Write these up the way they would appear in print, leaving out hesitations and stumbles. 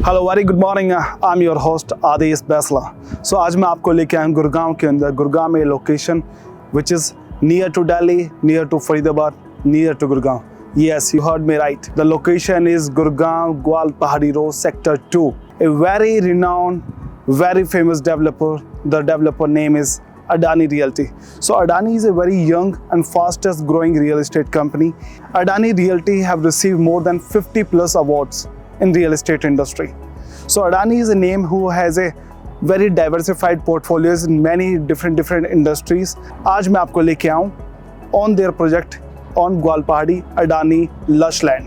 Hello very good morning, I am your host Adesh Baisla. सो आज मैं आपको लेके आया हूँ गुड़गांव के अंदर। गुड़गांव में location which is near to Delhi, near to Faridabad, near to Gurgaon. Yes, you heard me right. The location is Gurgaon Gwal Pahadi Road, Sector 2. A very renowned, very famous developer. The developer name is Adani Realty. So Adani is a very young and fastest growing real estate company. Adani Realty have received more than 50 plus awards in real estate industry. So Adani is a name who has a very diversified portfolios in many different industries. आज मैं आपको लेके आऊँ on their project on Gwal Pahadi Adani Lush Land.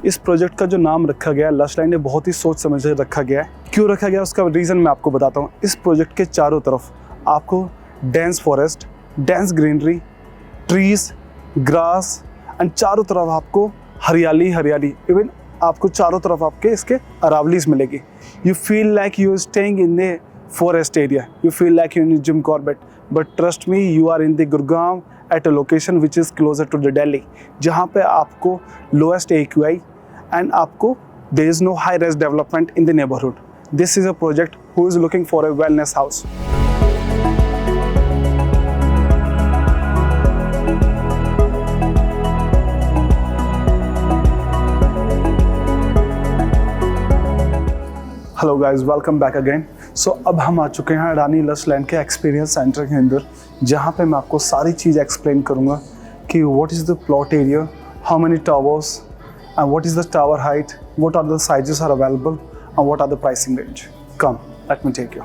इस project का जो नाम रखा गया है लश लैंड, बहुत ही सोच समझ कर रखा गया है। क्यों रखा गया उसका रीज़न मैं आपको बताता हूँ। इस प्रोजेक्ट के चारों तरफ आपको dense forest, dense greenery, trees, grass and चारों तरफ आपको हरियाली हरियाली, इवन आपको चारों तरफ आपके इसके अरावलीज मिलेगी। You feel like you staying in A forest area, you feel like you're in Jim Corbett, but trust me, you are in the Gurgaon at a location which is closer to the Delhi, जहाँ पे आपको lowest AQI and आपको there is no high rise development in the neighborhood. This is a project who is looking for a wellness house. Hello guys, welcome back again. So अब हम आ चुके हैं Adani lush land के experience center के अंदर, जहाँ पे मैं आपको सारी चीज़ एक्सप्लेन करूँगा कि what is the plot area, how many towers and what is the tower height, what are the sizes are available and what are the pricing range. Come let me take you.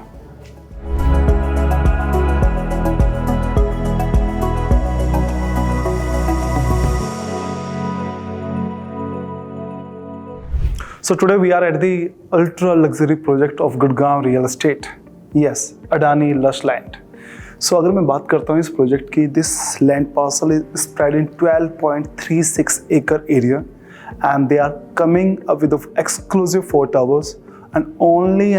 So today we are at the ultra luxury project of Gurgaon real estate. Yes, Adani Lush Land. So अगर मैं बात करता हूँ इस project की, this land parcel is spread in 12.36 acre area and they are coming up with the exclusive 4 towers and only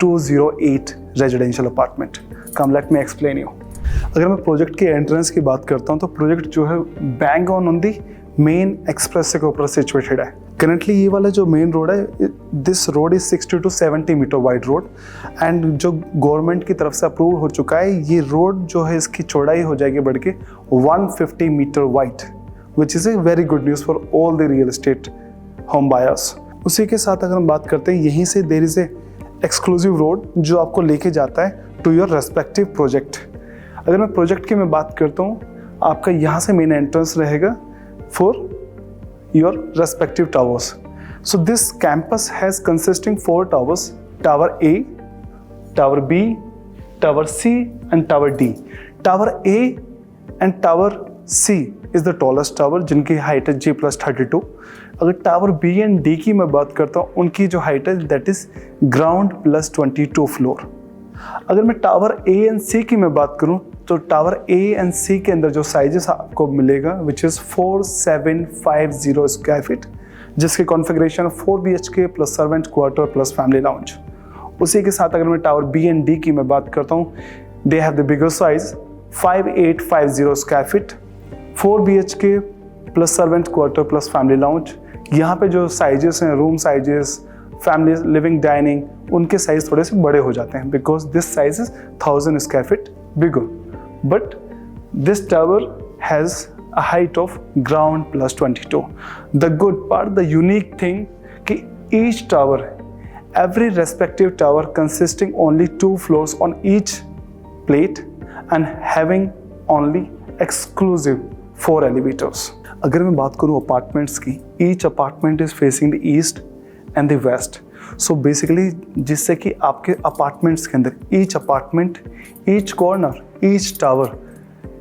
208 residential apartment. Come let me explain you. अगर मैं project की एंट्रेंस की बात करता हूँ तो प्रोजेक्ट जो है bang on the main express के ऊपर सिचुएटेड है। करंटली ये वाला जो मेन रोड है, this road is 60 to 70 metre wide road and जो गवर्नमेंट की तरफ से अप्रूव हो चुका है, ये रोड जो है इसकी चौड़ाई हो जाएगी बढ़ के 150 metre wide, which is a very good news for all the real estate home buyers. उसी के साथ अगर हम बात करते हैं, यहीं से there is a exclusive road जो आपको लेके जाता है टू योर रेस्पेक्टिव प्रोजेक्ट। अगर मैं प्रोजेक्ट की मैं बात करता हूँ, आपका यहाँ से मेन एंट्रेंस रहेगा for your respective towers. So this campus has consisting 4 towers: Tower A, Tower B, Tower C and Tower D. Tower A and Tower C is the tallest tower जिनकी हाइट है G+32। अगर tower B and D की मैं बात करता हूँ, उनकी जो हाइट है that is ground +22 फ्लोर। अगर मैं टावर A and C की मैं बात करूँ तो टावर A एंड C के अंदर जो साइजेस आपको मिलेगा विच इज़ 4750 स्क्वायर फीट, जिसके configuration 4 BHK plus servant quarter plus family lounge. उसी के साथ अगर मैं टावर B एंड D की मैं बात करता हूँ, they have the bigger size 5850 square feet, 4 BHK plus servant quarter plus family lounge. यहाँ पे जो साइजेस हैं, room sizes, family living dining, उनके साइज थोड़े से बड़े हो जाते हैं because this size is 1000 square feet bigger. But this tower has a height of ground +22. The good part, the unique thing, कि each tower, every respective tower consisting only 2 floors on each plate and having only exclusive 4 elevators. अगर मैं बात करूँ apartments की, each apartment is facing the east and the west. So basically जिससे कि आपके apartments के अंदर each apartment, each corner, each tower,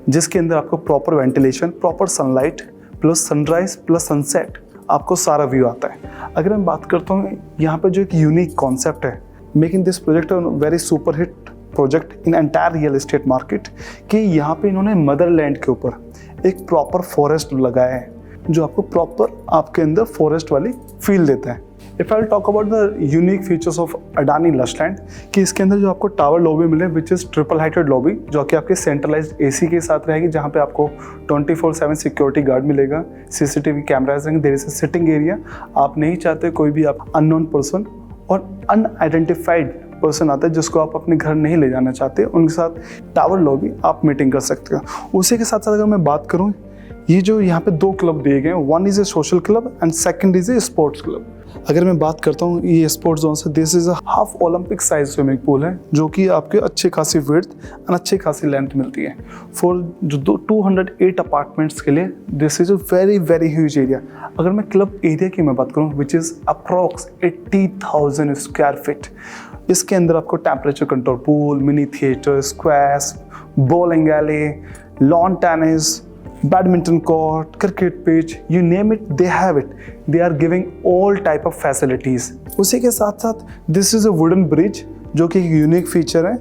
जिसके अंदर आपको proper ventilation, proper sunlight plus sunrise plus sunset, आपको सारा व्यू आता है। अगर मैं बात करता हूँ यहाँ पे जो एक यूनिक कॉन्सेप्ट है, making this project very super hit project in entire real estate market, कि यहाँ पे इन्होंने मदरलैंड के ऊपर एक प्रॉपर फॉरेस्ट लगाया है जो आपको प्रॉपर आपके अंदर फॉरेस्ट वाली फील देता है। If I talk about the unique features of Adani Lushland, कि इसके अंदर जो आपको टावर लॉबी मिले which is triple heighted lobby, जो कि आपके सेंट्रलाइज्ड एसी के साथ रहेगी, जहाँ पे आपको 24/7 सिक्योरिटी गार्ड मिलेगा, सीसीटीवी कैमराज रहेंगे, there is a sitting area. आप नहीं चाहते कोई भी आप अननोन पर्सन और अनआइडेंटिफाइड पर्सन आता है जिसको आप अपने घर नहीं ले जाना चाहते, उनके साथ टावर लॉबी आप मीटिंग कर सकते हो। उसी के साथ साथ अगर मैं बात करूँ, ये जो यहाँ पे 2 क्लब दिए गए हैं, one is a social club and second is a sports club. अगर मैं बात करता हूँ ये स्पोर्ट्स जोन से, this is a half Olympic size swimming pool है, जो कि आपके अच्छी खासी विड्थ एंड अच्छी खासी लेंथ मिलती है फॉर जो 208 अपार्टमेंट्स के लिए। This is a very very huge area. अगर मैं क्लब एरिया की मैं बात करूँ, which is approx 80,000 square feet, इसके अंदर आपको temperature control pool, mini theatre, squash, bowling alley, lawn tennis, badminton court, cricket pitch, you name it, they have it. They are giving all type of facilities. उसी के साथ साथ this is a wooden bridge, जो कि एक unique feature है।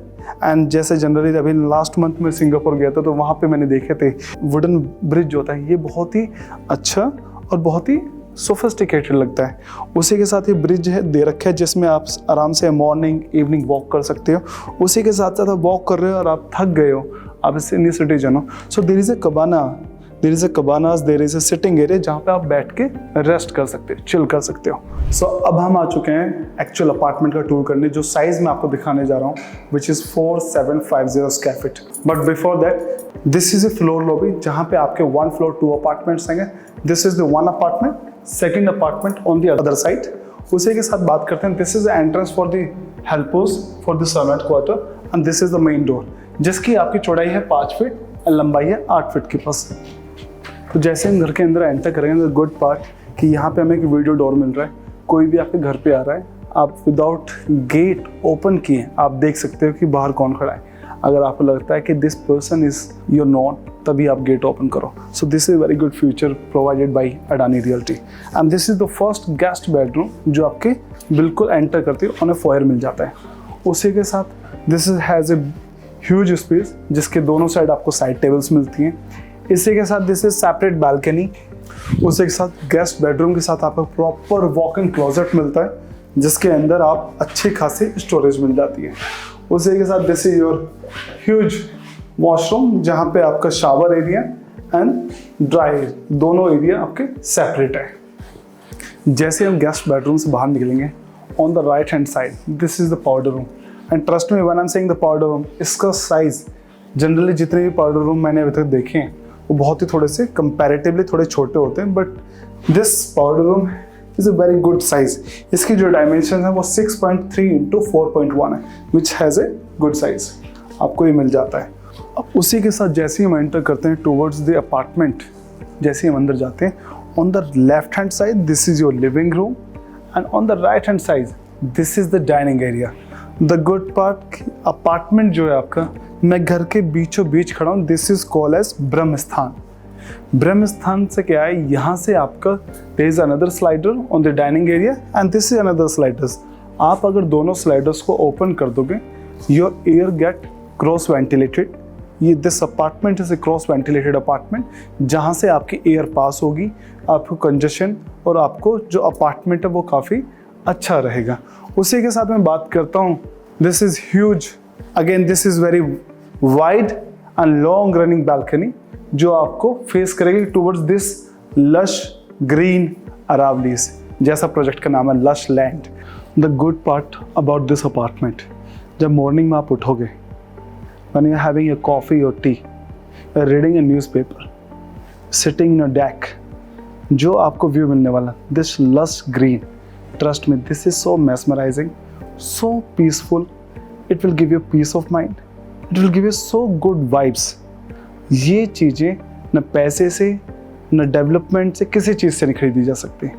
And जैसे generally अभी लास्ट मंथ में सिंगापुर गया था, तो वहाँ पे मैंने देखे थे वुडन ब्रिज जो होता है, ये बहुत ही अच्छा और बहुत ही सोफिस्टिकेटेड लगता है। उसी के साथ ये ब्रिज है दे रखा है, जिसमें आप आराम से मॉर्निंग इवनिंग वॉक कर सकते हो। उसी के साथ साथ आप वॉक कर रहे हो और आप थक गए हो, आप सीनियर सिटीजन हो, so there is a cabanas, there is a sitting area जहाँ पे आप बैठ के रेस्ट कर सकते हो, चिल कर सकते हो। सो अब हम आ चुके हैं एक्चुअल अपार्टमेंट का टूर करने, जो साइज़ मैं आपको दिखाने जा रहा हूँ, which is 4750 square feet. But before that, this is a floor lobby, जहाँ पे आपके 1 फ्लोर 2 अपार्टमेंट्स हैं। This is the 1 apartment, second apartment on the other side. उसी के साथ बात करते हैं, this is the entrance for the helpers for the servant quarter and this is the main door, जिसकी आपकी चौड़ाई है 5 फीट और लंबाई है 8 फीट के पास। तो जैसे हम घर के अंदर एंटर करेंगे, द गुड पार्ट कि यहाँ पे हमें एक वीडियो डोर मिल रहा है। कोई भी आपके घर पे आ रहा है, आप विदाउट गेट ओपन किए आप देख सकते हो कि बाहर कौन खड़ा है। अगर आपको लगता है कि this person is your non, तभी आप गेट ओपन करो। सो this is very good feature provided by Adani realty. And this is the first guest bedroom, जो आपके बिल्कुल एंटर करते ही ऑन ए फॉयर मिल जाता है। उसी के साथ this is has a huge space, जिसके दोनों साइड आपको साइड टेबल्स मिलती हैं। इसी के साथ दिस इज सेपरेट बालकनी। उसी के साथ गेस्ट बेडरूम के साथ आपको प्रॉपर वॉक इन क्लोजेट मिलता है, जिसके अंदर आप अच्छी खासी स्टोरेज मिल जाती है। उसी के साथ this is your huge washroom, जहाँ पे आपका शावर एरिया एंड ड्राई दोनों एरिया आपके सेपरेट है। जैसे हम गेस्ट बेडरूम से बाहर निकलेंगे, on the right hand side this is the powder room. And trust me when I am saying the powder room, इसका साइज जनरली जितने भी पाउडर रूम मैंने अभी तक देखे हैं वो बहुत ही थोड़े से कंपैरेटिवली थोड़े छोटे होते हैं, but this powder room is a very good size. इसकी जो डायमेंशन है वो 6.3 × 4.1 है, which has a good size, आपको ये मिल जाता है। अब उसी के साथ जैसे ही हम एंटर करते हैं टूवर्ड्स द अपार्टमेंट, जैसे ही हम अंदर जाते हैं, on the left hand side this is your living room and on the right hand side this is the dining area. The good part, apartment जो है आपका, मैं घर के बीचों बीच खड़ा हूँ। दिस इज कॉल्ड एज ब्रह्म स्थान। ब्रह्म स्थान से क्या है, यहाँ से आपका there is another slider on the dining area and this is another sliders. आप अगर दोनों स्लाइडर्स को ओपन कर दोगे, your air get cross ventilated. ये this apartment is a cross ventilated apartment, जहाँ से आपकी एयर पास होगी, आपको कंजेशन और आपको जो अपार्टमेंट है वो काफ़ी अच्छा रहेगा। उसी के साथ मैं बात करता हूँ, this is huge again, this is very wide and long running balcony, जो आपको फेस करेगी towards this lush green Aravallis, जैसा प्रोजेक्ट का नाम है lush land. The good part about this apartment, जब मॉर्निंग में आप उठोगे, when you're having a coffee or tea, you're reading a newspaper, sitting in a deck, जो आपको व्यू मिलने वाला, this lush green, trust me, this is so mesmerizing, so peaceful, it will give you peace of mind, it will give you so good vibes। ये चीज़ें न पैसे से न डेवलपमेंट से किसी चीज़ से नहीं खरीदी जा सकती।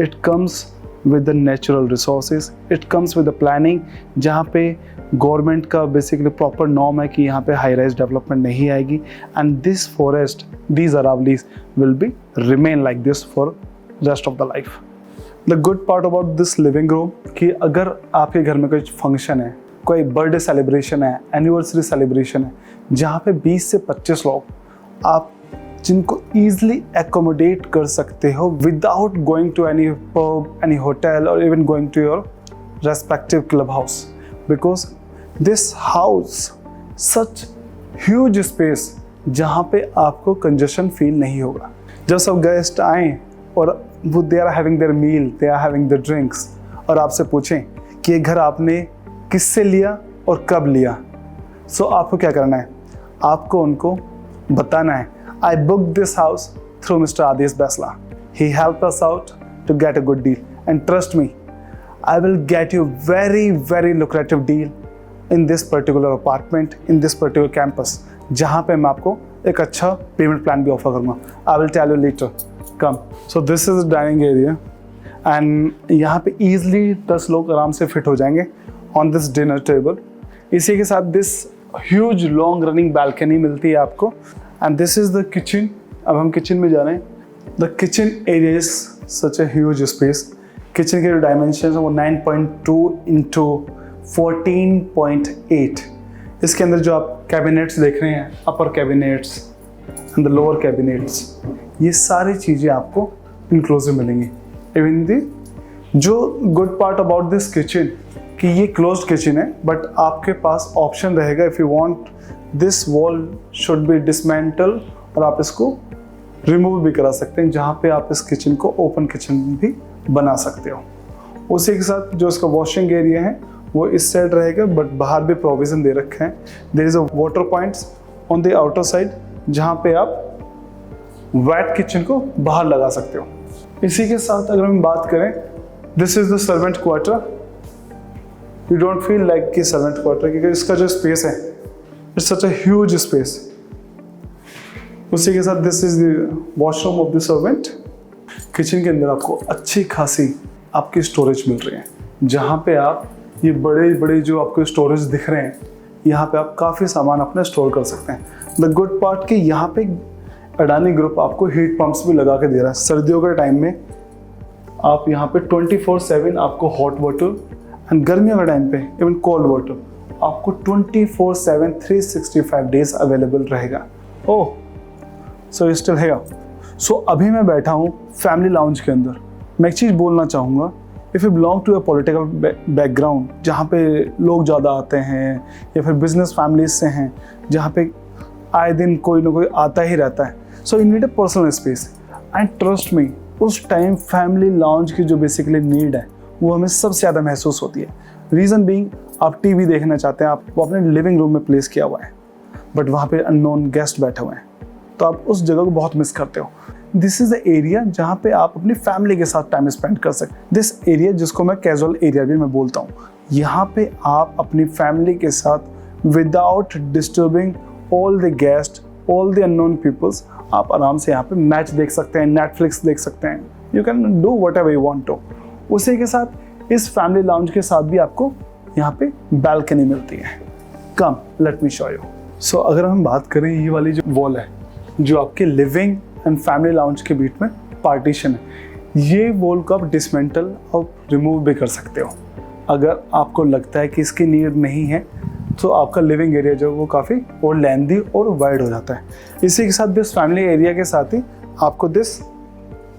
It comes with the natural resources, it comes with the planning, जहाँ पे गवर्नमेंट का बेसिकली प्रॉपर नॉर्म है कि यहाँ पे हाई राइज डेवलपमेंट नहीं आएगी। And this forest, these Aravallis will be remain like this for rest of the life. The good part about this living room, कि अगर आपके घर में कोई फंक्शन है, कोई बर्थडे सेलिब्रेशन है, एनिवर्सरी सेलिब्रेशन है, जहाँ पे 20 से 25 लोग आप जिनको ईजिली एकोमोडेट कर सकते हो without going to any pub, any hotel और even going to your respective club house, because this house such huge space जहाँ पे आपको कंजेशन फील नहीं होगा। जब सब गेस्ट आएँ और वो they are having their meal, they are having their drinks, और आपसे पूछें कि ये घर आपने किससे लिया और कब लिया, सो आपको क्या करना है? आपको उनको बताना है, I book this house through mister Aadesh Baisla, he help us out to get a good deal, and trust me, I will get you very very lucrative deal in this particular apartment, in this particular campus, जहाँ पे मैं आपको एक अच्छा payment plan भी offer करूँगा। I will tell you later, come. So this is dining area and यहाँ पे ईजिली 10 लोग आराम से फिट हो जाएंगे ऑन दिस डिनर टेबल। इसी के साथ this huge long running balcony मिलती है आपको, and this is the kitchen. अब हम किचन में जा रहे हैं। The kitchen area is such a huge space. Kitchen के जो डायमेंशन है वो 9.2 इंटू 14.8। इसके अंदर जो आप कैबिनेट्स देख रहे हैं, upper cabinets and the lower cabinets, ये सारी चीज़ें आपको इंक्लूसिव मिलेंगी। इवन दी जो good part about this kitchen कि ये क्लोज्ड किचन है, बट आपके पास ऑप्शन रहेगा if you want this wall should be dismantle, और आप इसको रिमूव भी करा सकते हैं, जहाँ पे आप इस किचन को ओपन किचन भी बना सकते हो। उसी के साथ जो इसका वॉशिंग एरिया है वो इस साइड रहेगा, बट बाहर भी प्रोविज़न दे रखे हैं। There is a water points on the outer side, जहाँ पे आप वेट किचन को बाहर लगा सकते हो। इसी के साथ अगर हम बात करें, this is the servant quarter. You don't feel like कि सर्वेंट क्वार्टर, क्योंकि इसका जो स्पेस है it's such a huge space. उसी के साथ this is the washroom of the servant. Kitchen के अंदर आपको अच्छी खासी आपकी स्टोरेज मिल रही है, जहाँ पे आप ये बड़े बड़े जो आपको स्टोरेज दिख रहे हैं, यहाँ पे आप काफ़ी सामान अपना स्टोर कर सकते हैं। द गुड पार्ट कि यहाँ पे अडानी ग्रुप आपको हीट पंप्स भी लगा के दे रहा है। सर्दियों के टाइम में आप यहाँ पे 24/7 आपको हॉट वाटर, एंड गर्मियों के टाइम पे इवन कोल्ड वाटर आपको 24/7 365 डेज अवेलेबल रहेगा। ओह, सो स्टिल है। सो अभी मैं बैठा हूँ फैमिली लाउंज के अंदर। मैं एक चीज़ बोलना चाहूँगा, if you belong to a political background जहाँ पे लोग ज़्यादा आते हैं, या फिर बिजनेस फैमिलीज से हैं जहाँ पे आए दिन कोई ना कोई आता ही रहता है, so you need a personal space, and trust मी, उस टाइम फैमिली लाउंज की जो बेसिकली नीड है वो हमें सबसे ज़्यादा महसूस होती है। रीज़न बीइंग, आप टीवी देखना चाहते हैं, आप वो अपने लिविंग रूम में प्लेस किया हुआ है, बट वहाँ पे अननोन गेस्ट बैठे हुए हैं, तो आप उस जगह को बहुत मिस करते हो। दिस इज़ द एरिया जहाँ पे आप अपनी फैमिली के साथ टाइम स्पेंड कर सकते हैं। दिस एरिया जिसको मैं कैजुअल एरिया भी मैं बोलता हूँ, यहाँ पे आप अपनी फैमिली के साथ without disturbing all the guest, all the unknown peoples, आप आराम से यहाँ पे मैच देख सकते हैं, नेटफ्लिक्स देख सकते हैं, you can do whatever you want to. उसी के साथ इस फैमिली लाउंज के साथ भी आपको यहाँ पे बैल्कनी मिलती है। कम लेट मी शो यू। सो अगर हम बात करें, ये वाली जो वॉल है जो आपके लिविंग एंड फैमिली लाउंज के बीच में पार्टीशन है, ये वॉल को आप डिसमेंटल और रिमूव भी कर सकते हो। अगर आपको लगता है कि इसकी नीड नहीं है, तो आपका लिविंग एरिया जो वो काफ़ी और लेंदी और वाइड हो जाता है। इसी के साथ दिस फैमिली एरिया के साथ ही आपको दिस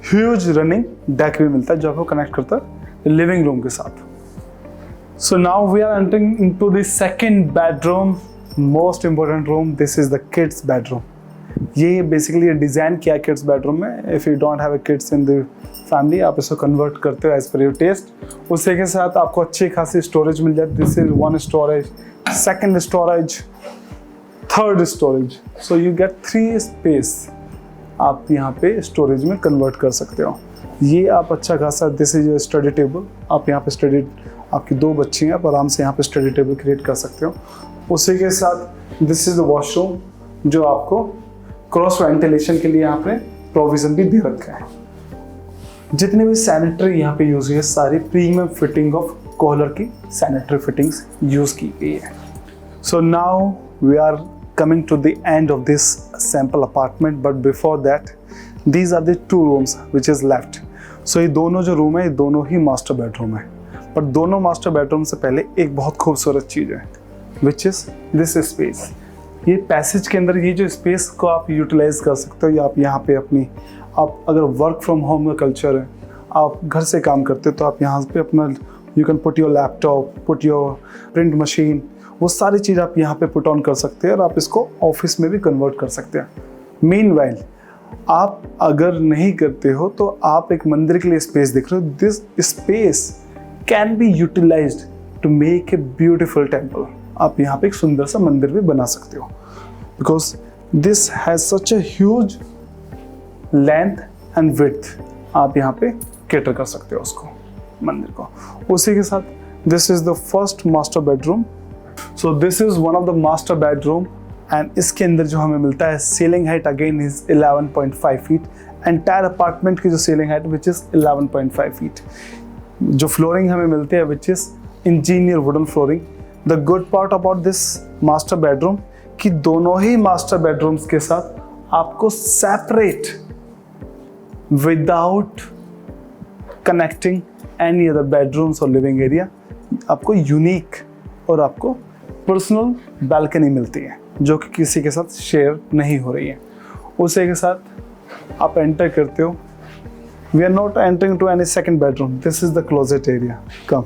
ह्यूज रनिंग डेक भी मिलता है, जो आपको कनेक्ट करता है लिविंग रूम के साथ। So now we are entering into the second bedroom, most important room. This is the kids bedroom. ये बेसिकली डिज़ाइन किया किड्स बेडरूम में। If you don't have a kids in the family, आप इसको convert करते हो as per your test. उसी के साथ आपको अच्छी खासी स्टोरेज मिल जाती है। This is 1 storage, 2nd storage, 3rd storage, so you get 3 space आप यहाँ पे स्टोरेज में कन्वर्ट कर सकते हो। ये आप अच्छा खासा, दिस इज स्टडी टेबल, आप यहाँ पे स्टडी, आपकी 2 बच्ची हैं, आप आराम से यहाँ पे स्टडी टेबल क्रिएट कर सकते हो। उसी के साथ दिस इज द वॉशरूम, जो आपको क्रॉस वेंटिलेशन के लिए यहाँ पे प्रोविज़न भी दे रखा है। जितने भी सैनिटरी यहाँ पे यूज़ हुई है, सारी प्रीमियम फिटिंग ऑफ कॉलर की सैनिटरी फिटिंग्स यूज़ की गई है। So now we are coming to the end of this sample apartment, but before that these are the 2 rooms which is left. So ये दोनों जो रूम है, ये दोनों ही मास्टर बेडरूम है, पर दोनों मास्टर बेडरूम से पहले एक बहुत खूबसूरत चीज़ है, which is this space। ये पैसेज के अंदर ये जो स्पेस को आप यूटिलाइज कर सकते हो, या आप यहाँ पे अपनी, आप अगर वर्क फ्रॉम होम का कल्चर है, आप घर से काम करते हो, तो आप यहाँ पे अपना you can put your laptop, put your print machine, वो सारी चीज़ आप यहाँ पे पुट ऑन कर सकते हैं और आप इसको ऑफिस में भी कन्वर्ट कर सकते हैं। मीनवाइल आप अगर नहीं करते हो तो आप एक मंदिर के लिए स्पेस देख रहे हो, this space can be utilised to make a beautiful temple. आप यहाँ पे एक सुंदर सा मंदिर भी बना सकते हो, because this has such a huge length and width. आप यहाँ पे कैटर कर सकते हो उसको, मंदिर को। उसी के साथ this is the first master bedroom. So this is one of the master bedroom and इसके अंदर जो हमें मिलता है ceiling height again is 11.5 feet. Entire apartment की जो ceiling height which is 11.5 feet. जो फ्लोरिंग हमें मिलती है which is engineer wooden flooring. The good part about this master bedroom कि दोनों ही मास्टर बेडरूम्स के साथ आपको separate without connecting any other bedrooms और लिविंग एरिया आपको यूनिक और आपको पर्सनल बालकनी मिलती है जो कि किसी के साथ शेयर नहीं हो रही है। उसी के साथ आप एंटर करते हो। We are not entering to any second bedroom. This is the closet area. Come,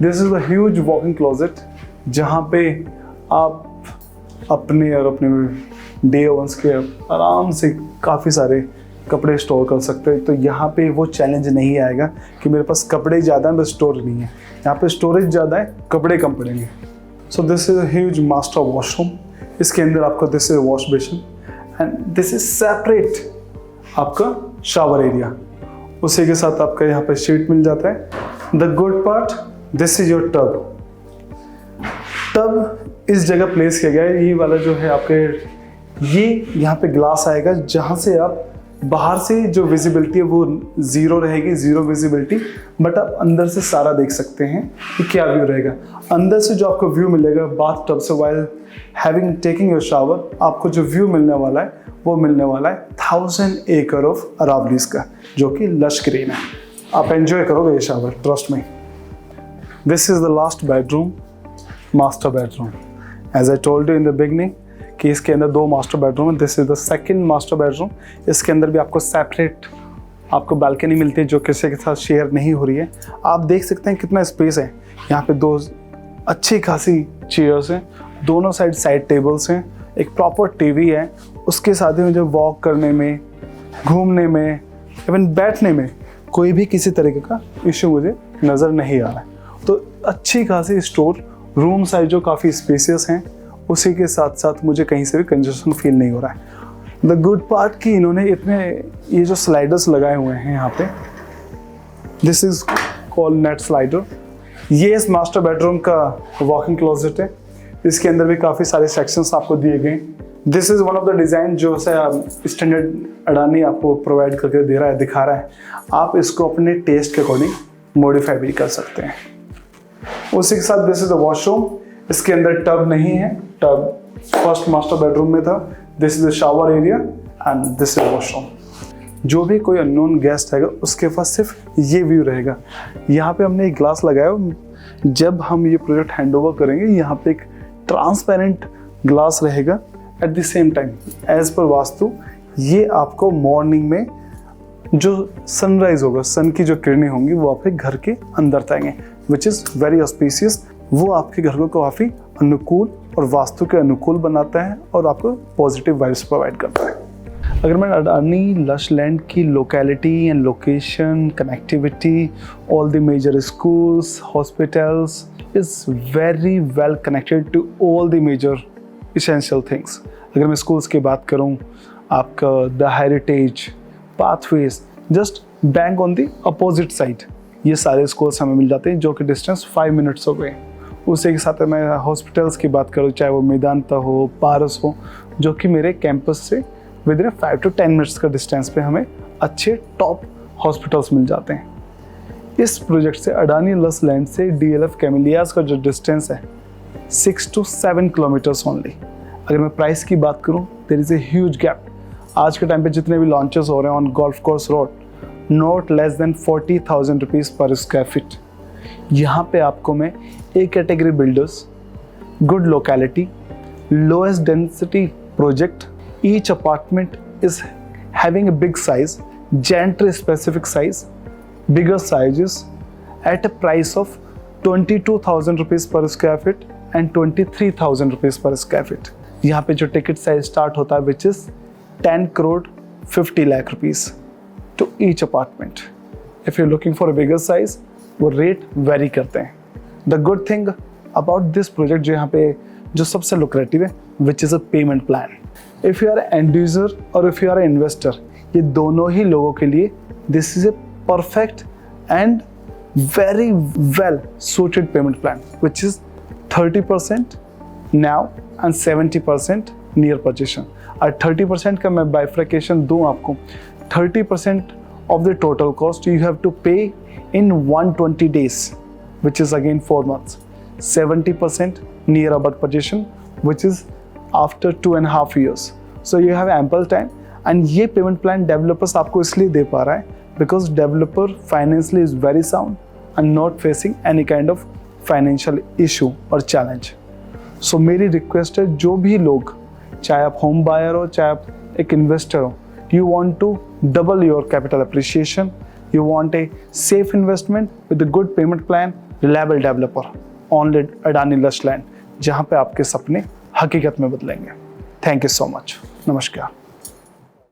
this is the huge walking closet जहाँ पे आप अपने और अपने डे वंस के आराम से काफ़ी सारे कपड़े स्टोर कर सकते हैं। तो यहाँ पे वो चैलेंज नहीं आएगा कि मेरे पास कपड़े ज़्यादा है बस स्टोर नहीं है। यहाँ पे स्टोरेज ज़्यादा है, कपड़े कम पड़ेंगे। सो this is a huge master washroom. इसके अंदर आपको this is wash basin and this is separate आपका शावर एरिया। उसी के साथ आपका यहाँ पे शीट मिल जाता है। The good part, this is your tub. Tub इस जगह प्लेस किया गया है। ये वाला जो है आपके, ये यहाँ पे ग्लास आएगा जहाँ से आप बाहर से जो विजिबिलिटी है वो ज़ीरो रहेगी, ज़ीरो विजिबिलिटी, बट आप अंदर से सारा देख सकते हैं कि क्या व्यू रहेगा। अंदर से जो आपको व्यू मिलेगा बाथ टब से while having taking your shower, आपको जो व्यू मिलने वाला है वो मिलने वाला है 1000 एकड़ ऑफ अरावलीज का, जो कि लश ग्रीन है। आप एंजॉय करोगे ये shower, trust me. This is the last bedroom, master bedroom. As I told you in the beginning कि इसके अंदर 2 मास्टर बेडरूम है। This is the second master bedroom. इसके अंदर भी आपको सेपरेट आपको बालकनी मिलती है जो किसी के साथ शेयर नहीं हो रही है। आप देख सकते हैं कितना स्पेस है। यहाँ पे 2 अच्छी खासी चेयर्स हैं, दोनों साइड टेबल्स हैं, एक प्रॉपर टीवी है। उसके साथ ही मुझे वॉक करने में, घूमने में, इवन बैठने में कोई भी किसी तरीके का इश्यू मुझे नज़र नहीं आ रहा है। तो अच्छी खासी स्टोर रूम साइज जो काफ़ी स्पेसियस हैं, उसी के साथ साथ मुझे कहीं से भी कंजेशन फील नहीं हो रहा है। द गुड पार्ट कि इन्होंने इतने ये जो स्लाइडर्स लगाए हुए हैं यहाँ पे, this is called net slider. ये इस मास्टर बेडरूम का वॉकिंग क्लोजेट है। इसके अंदर भी काफ़ी सारे सेक्शंस आपको दिए गए। This is one of the design जो स्टैंडर्ड अडानी आपको प्रोवाइड करके दे रहा है, दिखा रहा है। आप इसको अपने टेस्ट के अकॉर्डिंग मॉडिफाई भी कर सकते हैं। उसी के साथ दिस इज द वॉशरूम। इसके अंदर टब नहीं है, टब फर्स्ट मास्टर बेडरूम में था। This is the shower area and this is washroom. जो भी कोई अननोन गेस्ट आएगा उसके पास सिर्फ ये व्यू रहेगा। यहाँ पे हमने एक ग्लास लगाया, जब हम ये प्रोजेक्ट हैंड ओवर करेंगे यहाँ पे एक ट्रांसपेरेंट ग्लास रहेगा। At the same time as per vastu ये आपको मॉर्निंग में जो सनराइज होगा, सन की जो किरणें होंगी वो आपके घर के अंदर आएंगे, विच इज़ वेरी ऑस्पिशियस। वो आपके घर को काफ़ी अनुकूल और वास्तु के अनुकूल बनाता है और आपको पॉजिटिव वाइब्स प्रोवाइड करता है। अगर मैं अडानी लश लैंड की locality and location, connectivity, all the major schools, hospitals is very well connected to all the major essential things. अगर मैं स्कूल्स की बात करूँ, आपका the heritage, pathways, just bang on the opposite side ये सारे schools हमें मिल जाते हैं जो कि डिस्टेंस 5 मिनट्स हो गए। उसी के साथ मैं हॉस्पिटल्स की बात करूँ, चाहे वो मेदांता हो, पारस हो, जो कि मेरे कैंपस से विद इन 5 to 10 मिनट्स का डिस्टेंस पे हमें अच्छे टॉप हॉस्पिटल्स मिल जाते हैं। इस प्रोजेक्ट से अडानी लश लैंड से DLF कैमेलियाज का जो डिस्टेंस है 6 to 7 किलोमीटर्स ओनली। अगर मैं प्राइस की बात करूँ, there is a huge gap. आज के टाइम पे जितने भी लॉन्चेस हो रहे हैं on golf course road, not less than 40,000 rupees पर स्क्वायर फीट। यहाँ पे आपको मैं A category builders, good locality, lowest density project. Each apartment is having a big size, gentry specific size, bigger sizes at a price of 22,000 rupees per square feet and 23,000 rupees per square feet. यहाँ पे जो ticket size start होता है which is 10 crore 50 lakh rupees to each apartment. If you're looking for a bigger size, वो rate vary करते हैं. The good thing about this project जो यहाँ पे जो सबसे लुक्रेटिव है which is a payment plan. If you are end user और इफ़ यू आर इन्वेस्टर, ये दोनों ही लोगों के लिए this is a perfect and very well suited payment plan which is 30% now and 70% near परचेशन. और 30% का मैं बाइफ्रिकेशन दूँ आपको, 30% of the total cost you have to pay in 120 days, which is again 4 months. 70% near about purchase, which is after 2.5 years. So you have ample time. And ये payment plan developers आपको इसलिए दे पा रहा है because developer financially is very sound and not facing any kind of financial issue or challenge. So मेरी request है, जो भी लोग, चाहे आप home buyer हो, चाहे आप एक investor हो, you want to double your capital appreciation, you want a safe investment with a good payment plan, reliable developer, only Adani Lush Land, जहाँ पे आपके सपने हकीकत में बदलेंगे. Thank you so much. नमस्कार.